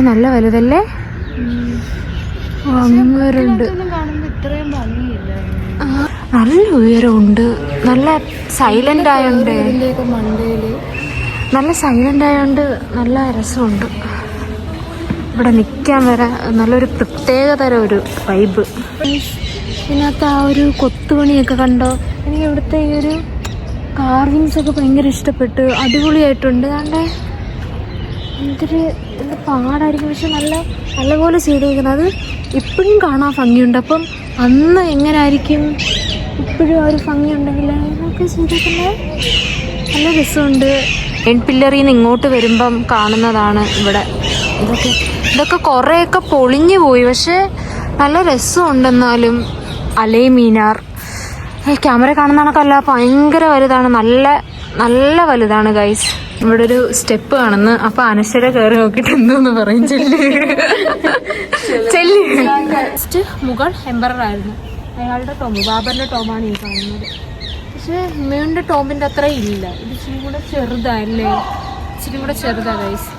നല്ല വലുതല്ലേ? അങ്ങരുണ്ട്, നല്ല ഉയരമുണ്ട്. നല്ല സൈലന്റ് ആയോണ്ട് നല്ല രസമുണ്ട്. ഇവിടെ നിൽക്കാൻ വരെ നല്ലൊരു പ്രത്യേക തരം ഒരു വൈബ്. ഇതിനകത്ത് ആ ഒരു കൊത്തുപണിയൊക്കെ കണ്ടോ? എനിക്ക് ഇവിടുത്തെ ഈ ഒരു കാർവിങ്സ് ഒക്കെ ഭയങ്കര ഇഷ്ടപ്പെട്ടു. അടിപൊളിയായിട്ടുണ്ട്. കണ്ടേ, എന്ത് പാടായിരിക്കും, പക്ഷെ നല്ലപോലെ ചെയ്തേക്കുന്നത്. ഇപ്പോഴും കാണാൻ ഭംഗിയുണ്ട്. അപ്പം അന്ന് എങ്ങനായിരിക്കും ഇപ്പോഴും ആ ഒരു ഭംഗി ഉണ്ടെങ്കിൽ ഇതൊക്കെ ചെയ്തേക്കുന്നത് നല്ല രസമുണ്ട്. പില്ലറിൽ നിന്ന് ഇങ്ങോട്ട് വരുമ്പം കാണുന്നതാണ് ഇവിടെ. ഇതൊക്കെ കുറേയൊക്കെ പൊളിഞ്ഞു പോയി, പക്ഷെ നല്ല രസമുണ്ടെന്നാലും. അലൈമീനാർ ക്യാമറ കാണുന്ന കണക്കല്ല, ഭയങ്കര വലുതാണ്. നല്ല വലുതാണ് ഗൈസ്. ഇവിടെ ഒരു സ്റ്റെപ്പ് കാണുന്നു. അപ്പൊ അനശ്വര കയറി നോക്കിട്ട് എന്തോന്ന് പറയും. ചെല്ലി മുഗൾ എംബറർ ആയിരുന്നു. അയാളുടെ ടോം, ബാബറിന്റെ ടോമാണ് ഈ കാണുന്നത്. പക്ഷെ ഉമ്മയുടെ ടോമിന്റെ അത്ര ഇല്ല. ഇത് ഇച്ചിരി കൂടെ ചെറുതാ ഗൈസ്.